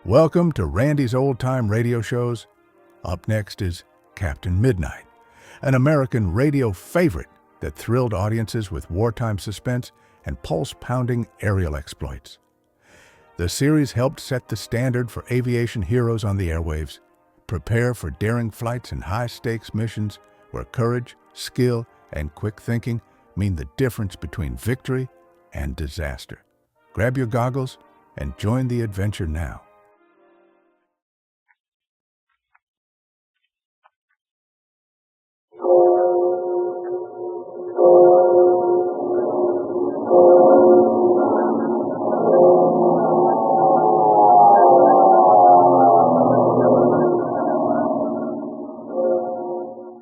Welcome to Randy's Old Time Radio Shows. Up next is Captain Midnight, an American radio favorite that thrilled audiences with wartime suspense and pulse-pounding aerial exploits. The series helped set the standard for aviation heroes on the airwaves. Prepare for daring flights and high-stakes missions where courage, skill, and quick thinking mean the difference between victory and disaster. Grab your goggles and join the adventure now.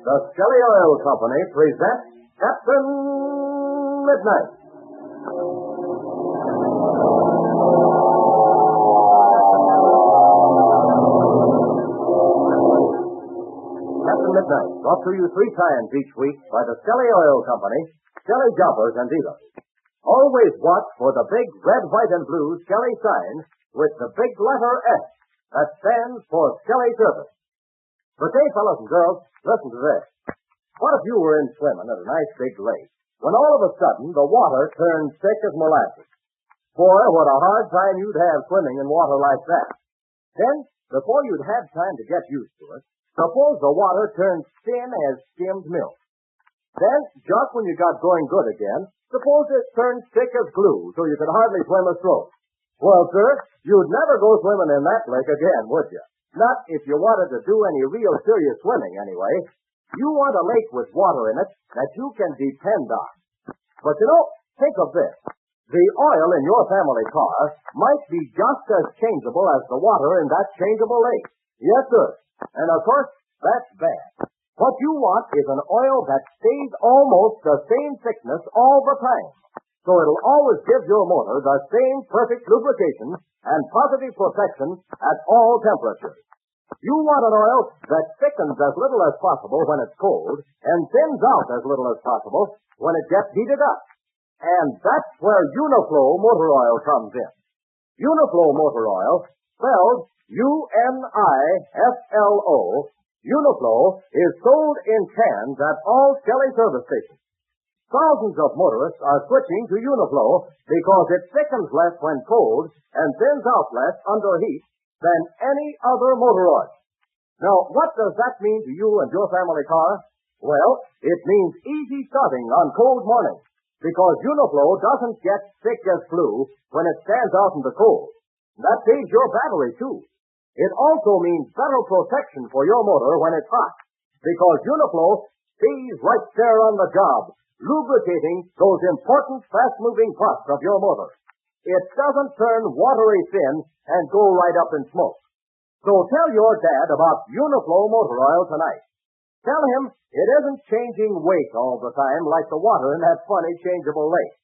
The Skelly Oil Company presents Captain Midnight. Captain Midnight, brought to you 3 times each week by the Skelly Oil Company, Skelly Jobbers and Dealers. Always watch for the big red, white, and blue Skelly sign with the big letter S that stands for Skelly Service. But hey, fellas and girls, listen to this. What if you were in swimming at a nice big lake, when all of a sudden the water turned thick as molasses? Boy, what a hard time you'd have swimming in water like that. Then, before you'd have time to get used to it, suppose the water turned thin as skimmed milk. Then, just when you got going good again, suppose it turned thick as glue so you could hardly swim a stroke. Well, sir, you'd never go swimming in that lake again, would you? Not if you wanted to do any real serious swimming, anyway. You want a lake with water in it that you can depend on. But think of this. The oil in your family car might be just as changeable as the water in that changeable lake. Yes, sir. And, of course, that's bad. What you want is an oil that stays almost the same thickness all the time. So it'll always give your motor the same perfect lubrication and positive protection at all temperatures. You want an oil that thickens as little as possible when it's cold and thins out as little as possible when it gets heated up. And that's where Uniflow motor oil comes in. Uniflow motor oil, spelled U-N-I-F-L-O, Uniflow is sold in cans at all Skelly service stations. Thousands of motorists are switching to Uniflow because it thickens less when cold and thins out less under heat than any other motor oil. Now, what does that mean to you and your family car? Well, it means easy starting on cold mornings because Uniflow doesn't get thick as glue when it stands out in the cold. That saves your battery, too. It also means better protection for your motor when it's hot because Uniflow stays right there on the job, lubricating those important fast-moving parts of your motor. It doesn't turn watery thin and go right up in smoke. So tell your dad about Uniflow motor oil tonight. Tell him it isn't changing weight all the time like the water in that funny changeable lake.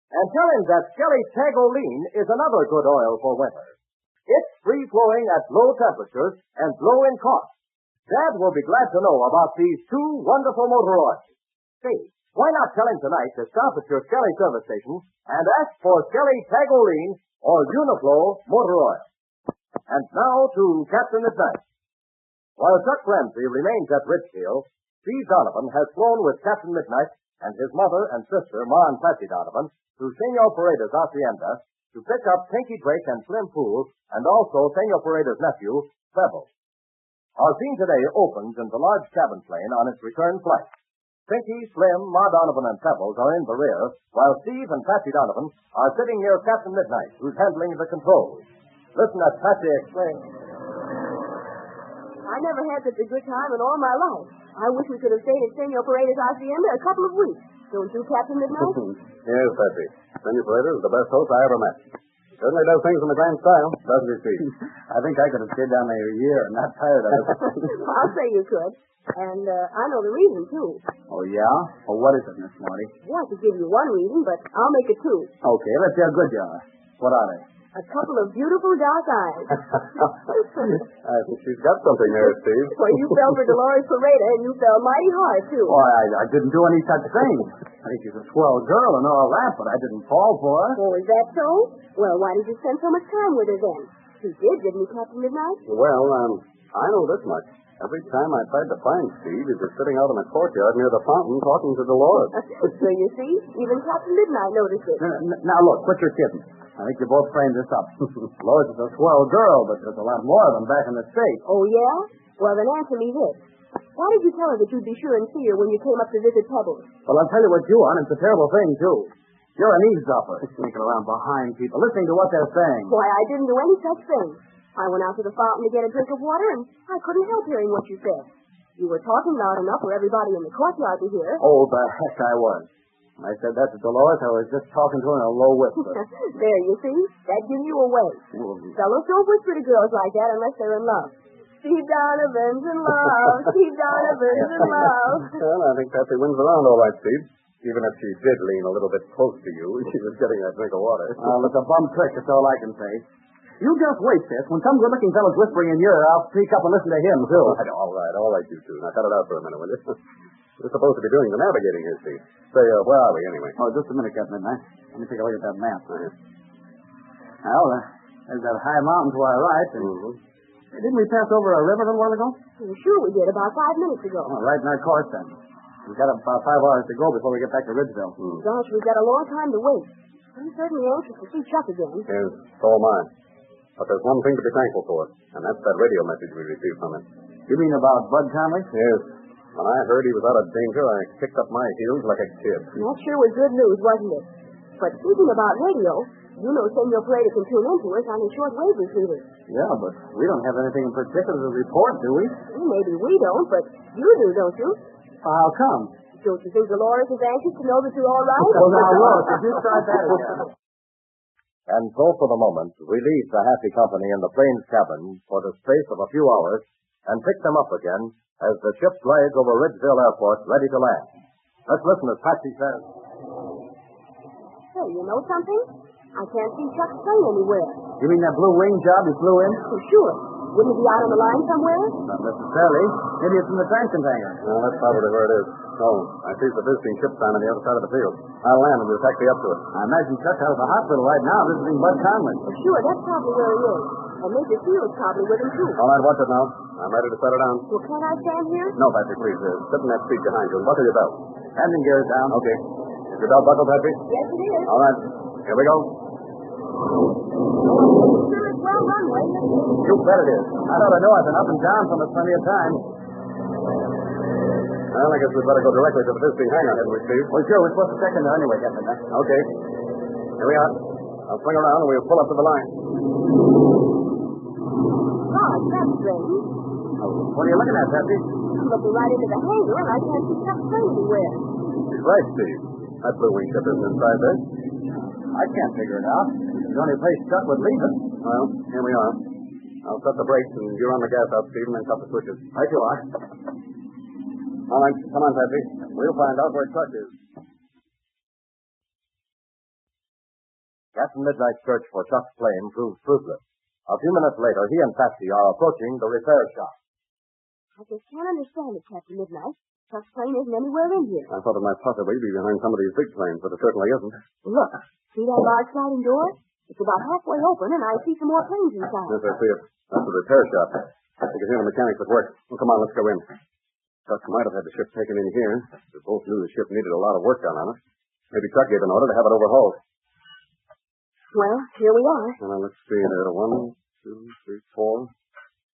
And tell him that Skelly Tagoline is another good oil for winter. It's free-flowing at low temperatures and low in cost. Dad will be glad to know about these 2 wonderful motor oils. Say, why not tell him tonight to stop at your Skelly service station and ask for Skelly Tagoline or Uniflow motor oil. And now to Captain Midnight. While Chuck Ramsey remains at Ridgefield, Steve Donovan has flown with Captain Midnight and his mother and sister, Ma and Patsy Donovan, to Senor Paredes' hacienda to pick up Pinky Drake and Slim Poole and also Senor Paredes' nephew, Pebbles. Our scene today opens in the large cabin plane on its return flight. Pinky, Slim, Ma Donovan, and Pebbles are in the rear, while Steve and Patsy Donovan are sitting near Captain Midnight, who's handling the controls. Listen as Patsy explains. I never had such a good time in all my life. I wish we could have stayed at Senor Paredes' hacienda a couple of weeks. Don't you, Captain Midnight? Yes, Patsy. Senor Paredes is the best host I ever met. Certainly does things in the grand style, doesn't he, Steve? I think I could have stayed down there a year and not tired of it. I'll say you could. And I know the reason, too. Oh, yeah? Well, what is it, Miss Marty? Well, I could give you one reason, but I'll make it 2. Okay, let's see how good you are. What are they? A couple of beautiful dark eyes. I think she's got something there, Steve. Well, you fell for Dolores Pareda, and you fell mighty hard, too. Oh, I didn't do any such thing. I think she's a swell girl and all that, but I didn't fall for her. Oh, is that so? Well, why did you spend so much time with her then? He did, didn't he, Captain Midnight? Well, I know this much. Every time I tried to find Steve, he was sitting out in the courtyard near the fountain talking to Dolores. So you see, even Captain Midnight noticed it. Now, look, quit your kidding. I think you both framed this up. Lois is a swell girl, but there's a lot more of them back in the States. Oh, yeah? Well, then answer me this. Why did you tell her that you'd be sure and see her when you came up to visit Pebbles? Well, I'll tell you what you want. It's a terrible thing, too. You're an eavesdropper, sneaking around behind people, listening to what they're saying. Why, I didn't do any such thing. I went out to the fountain to get a drink of water, and I couldn't help hearing what you said. You were talking loud enough for everybody in the courtyard to hear. Oh, the heck I was. When I said that to Dolores, I was just talking to her in a low whisper. There, you see? That gives you away. Fellows don't whisper to girls like that unless they're in love. Steve Donovan's in love. Steve Donovan's in love. Well, I think Patsy wins around all right, Steve. Even if she did lean a little bit close to you, she was getting that drink of water. It's a bum trick, that's all I can say. You just wait, sis. When some good-looking fellow's whispering in your ear, I'll speak up and listen to him, too. All right, you two. Now, cut it out for a minute, will you? We're supposed to be doing the navigating here, Steve. Say, where are we, anyway? Oh, just a minute, Captain Midnight. Let me take a look at that map. Well, there's that high mountain to our right. And didn't we pass over a river a little while ago? Sure we did, about 5 minutes ago. Oh, right in our course, then. We've got about 5 hours to go before we get back to Ridgeville. Gosh, we've got a long time to wait. I'm certainly anxious to see Chuck again. Yes, so am I. But there's one thing to be thankful for, and that's that radio message we received from him. You mean about Bud Conley? Yes. When I heard he was out of danger, I kicked up my heels like a kid. That sure was good news, wasn't it? But speaking about radio, you know Senor Paredes can tune into us on his shortwave receiver. Yeah, but we don't have anything in particular to report, do we? Well, maybe we don't, but you do, don't you? How come? Don't you think Dolores is anxious to know that you're all right? Well, now, look, if you start that again. And so, for the moment, we leave the happy company in the plane's cabin for the space of a few hours and pick them up again as the ship glides over Ridgeville Airport, ready to land. Let's listen as Patsy says. Hey, you know something? I can't see Chuck's plane anywhere. You mean that blue wing job he flew in? For sure. Wouldn't he be out on the line somewhere? Not necessarily. Maybe it's in the tank container. Well, that's probably where it is. Oh, I see the visiting ship sign on the other side of the field. I'll land and we'll taxi up to it. I imagine Chuck's out of the hospital right now visiting Bud Conley. Sure, that's probably where he is. And Major Field's probably with him, too. All right, watch it now. I'm ready to set her down. Well, can't I stand here? No, Patsy, please. Sit in that seat behind you and buckle your belt. Landing gear is down. Okay. Is your belt buckled, Patsy? Yes, it is. All right. Here we go. Sure, it's well runway. You bet it is. I ought to know I've been up and down from it plenty of time. Well, I guess we'd better go directly to the visiting hangar, hadn't we, Steve? Well, sure, we're supposed to check in there anyway, Captain. Okay. Here we are. I'll swing around and we'll pull up to the line. God, that's strange. What are you looking at, Patsy? I'm looking right into the hangar, and I can't see Chuck's plane anywhere. He's right, Steve. That blue wing ship isn't inside there. I can't figure it out. It's the only place Chuck would leave it. Well, here we are. I'll set the brakes and you're on the gas out, Steve, and then cut the switches. Right you are. All right, come on, Patsy. We'll find out where Chuck is. Captain Midnight's search for Chuck's plane proves fruitless. A few minutes later, he and Patsy are approaching the repair shop. I just can't understand it, Captain Midnight. Chuck's plane isn't anywhere in here. I thought it might possibly be behind some of these big planes, but it certainly isn't. Look, see that large sliding door? It's about halfway open, and I see some more planes inside. Yes, I see it. That's the repair shop. You can hear the mechanics at work. Well, come on, let's go in. Chuck might have had the ship taken in here. We both knew the ship needed a lot of work done on it. Maybe Chuck gave an order to have it overhauled. Well, here we are. Now, let's see. There are 1, 2, 3, 4.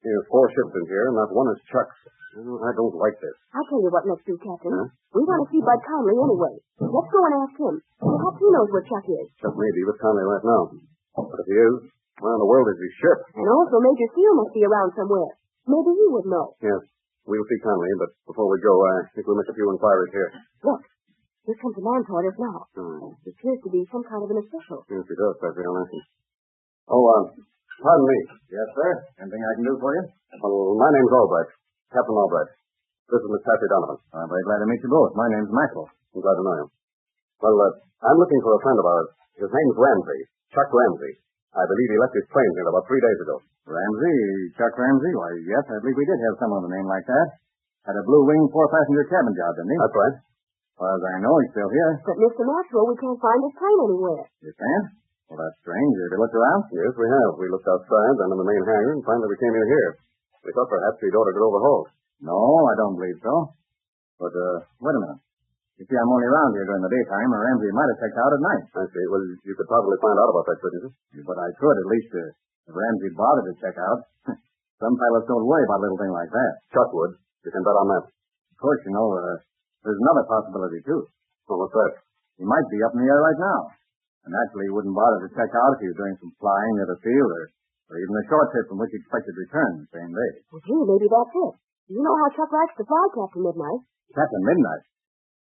There's 4 ships in here, and not one is Chuck's. I don't like this. I'll tell you what let's do, Captain. Huh? We want to see Bud Conley anyway. Let's go and ask him. Perhaps he knows where Chuck is. Chuck may be with Conley right now. But if he is, where in the world is his ship? And also Major Steele must be around somewhere. Maybe he would know. Yes, we'll see Conley, but before we go, I think we'll make a few inquiries here. Look, here comes a man toward us now. He appears to be some kind of an official. Yes, he does, Patsy. I'll ask him. Oh, pardon me. Yes, sir. Anything I can do for you? Well, my name's Albright. Captain Albright. This is Miss Patsy Donovan. I'm very glad to meet you both. My name's Michael. I'm glad to know you. Well, I'm looking for a friend of ours. His name's Ramsey. Chuck Ramsey. I believe he left his plane here about 3 days ago. Ramsey? Chuck Ramsey? Why, yes, I believe we did have someone with a name like that. Had a blue wing 4-passenger cabin job, didn't he? That's right. As far as I know, he's still here. But, Mr. Maxwell, we can't find his plane anywhere. You can't? Well, that's strange. Have you looked around? Yes, we have. We looked outside, then in the main hangar, and finally we came in here. We thought perhaps he'd ordered it overhauled. No, I don't believe so. But, wait a minute. You see, I'm only around here during the daytime, or Ramsey might have checked out at night. I see. Well, you could probably find out about that, couldn't you? But I could, at least, if Ramsey bothered to check out. Some pilots don't worry about a little thing like that. Chuck would. You can bet on that. Of course, there's another possibility, too. Well, what's that? He might be up in the air right now. And naturally, he wouldn't bother to check out if he was doing some flying near the field or even a short trip from which he expected return the same day. Well, gee, maybe that's it. You know how Chuck likes to fly, Captain Midnight. Captain Midnight?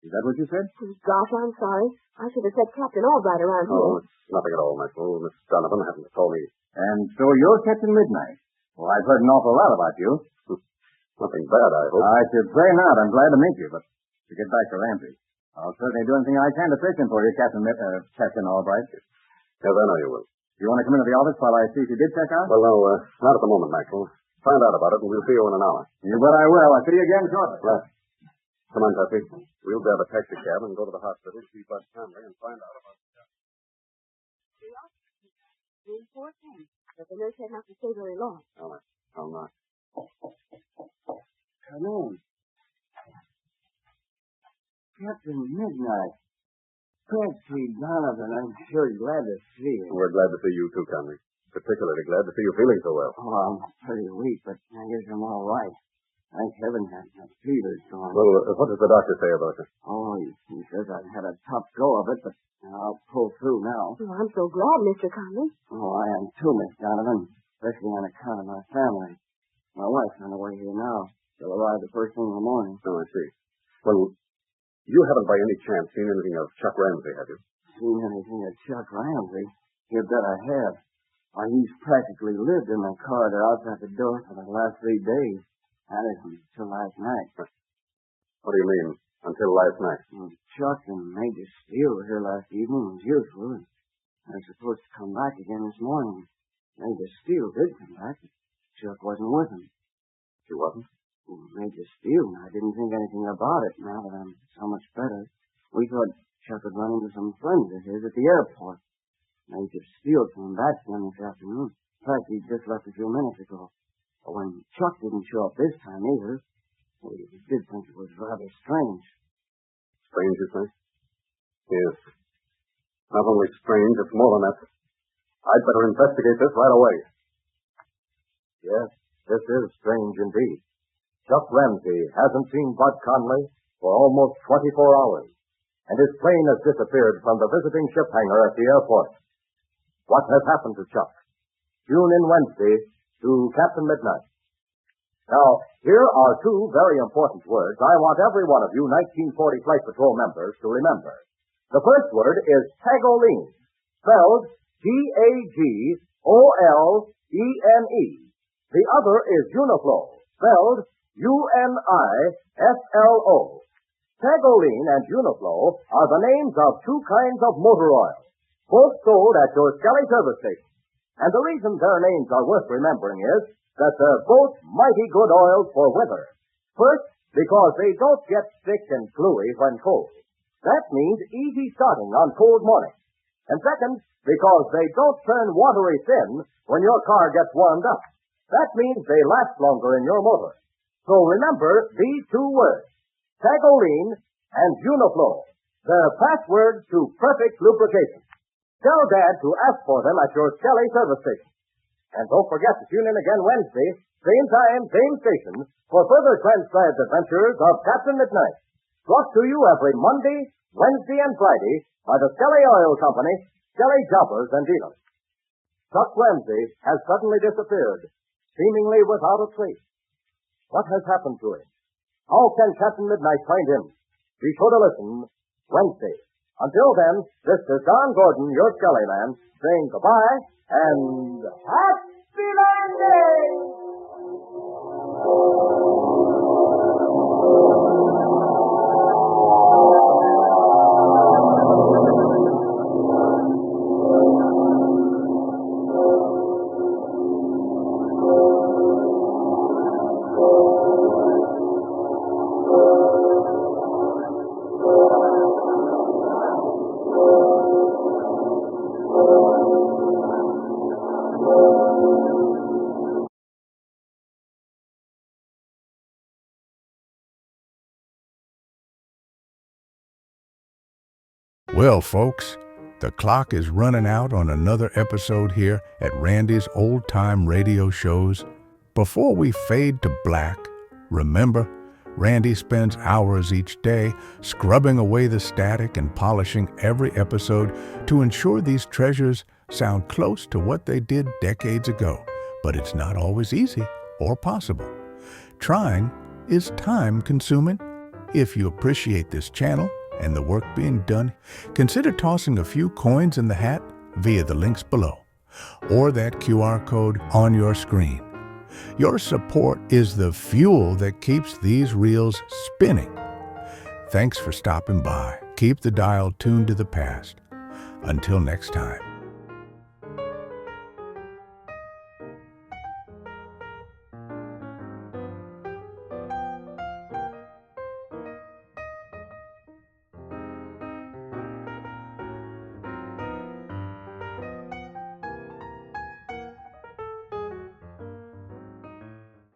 Is that what you said? Gosh, I'm sorry. I should have said Captain Albright around here. Oh, it's nothing at all, Maxwell. Miss Donovan happened to call me. And so you're Captain Midnight. Well, I've heard an awful lot about you. Nothing bad, I hope. I should say not. I'm glad to meet you, but to get back to Ramsey, I'll certainly do anything I can to fix him for you, Captain Albright. Yes, I know you will. Do you want to come into the office while I see if you did check out? Well, no, not at the moment, Maxwell. Find out about it, and we'll see you in an hour. You bet I will. I'll see you again shortly. Right. Come on, Tuffy. We'll grab a taxi cab and go to the hospital, see Bud Conley, and find out about the job. Room 410. But the nurse said not to stay very long. All right. I'll knock. Come in. Captain Midnight. Patsy Donovan, I'm sure glad to see you. We're glad to see you, too, Conley. Particularly glad to see you feeling so well. Oh, I'm pretty weak, but I guess I'm all right. Thank heaven that fever's gone. Well, what does the doctor say about you? Oh, he says I've had a tough go of it, but I'll pull through now. Oh, I'm so glad, Mr. Conley. Oh, I am too, Miss Donovan, especially on account of my family. My wife's on the way here now. She'll arrive the first thing in the morning. Oh, I see. Well, you haven't by any chance seen anything of Chuck Ramsey, have you? Seen anything of Chuck Ramsey? You bet I have. Why, he's practically lived in the corridor outside the door for the last 3 days. That isn't until last night. What do you mean, until last night? Well, Chuck and Major Steele were here last evening, as usual. They're supposed to come back again this morning. Major Steele did come back, but Chuck wasn't with him. He wasn't? Well, Major Steele and I didn't think anything about it now that I'm so much better. We thought Chuck had run into some friends of his at the airport. Major Steele came back again this afternoon. In fact, he just left a few minutes ago. But when Chuck didn't show up this time either, we did think it was rather strange. Strange, you say? Yes. Not only strange, it's more than that. I'd better investigate this right away. Yes, this is strange indeed. Chuck Ramsey hasn't seen Bud Conley for almost 24 hours, and his plane has disappeared from the visiting ship hangar at the airport. What has happened to Chuck? Tune in Wednesday to Captain Midnight. Now, here are 2 very important words I want every one of you 1940 Flight Patrol members to remember. The first word is Tagoline, spelled Tagolene. The other is Uniflow, spelled Uniflo. Tagoline and Uniflow are the names of 2 kinds of motor oil, both sold at your Skelly service station. And the reason their names are worth remembering is that they're both mighty good oils for weather. First, because they don't get thick and gluey when cold. That means easy starting on cold mornings. And second, because they don't turn watery thin when your car gets warmed up. That means they last longer in your motor. So remember these 2 words, Tagoline and Uniflow. They're passwords to perfect lubrication. Tell Dad to ask for them at your Skelly service station. And don't forget to tune in again Wednesday, same time, same station, for further transcribed adventures of Captain Midnight. Brought to you every Monday, Wednesday, and Friday by the Skelly Oil Company, Skelly Jobbers and Dealers. Chuck Ramsey has suddenly disappeared, seemingly without a trace. What has happened to him? How can Captain Midnight find him? Be sure to listen Wednesday. Until then, this is Don Gordon, your Skelly Man, saying goodbye and happy landing! Thank you. Well, folks, the clock is running out on another episode here at Randy's Old Time Radio Shows. Before we fade to black, remember, Randy spends hours each day scrubbing away the static and polishing every episode to ensure these treasures sound close to what they did decades ago. But it's not always easy or possible. Trying is time-consuming. If you appreciate this channel and the work being done, consider tossing a few coins in the hat via the links below or that QR code on your screen. Your support is the fuel that keeps these reels spinning. Thanks for stopping by. Keep the dial tuned to the past. Until next time.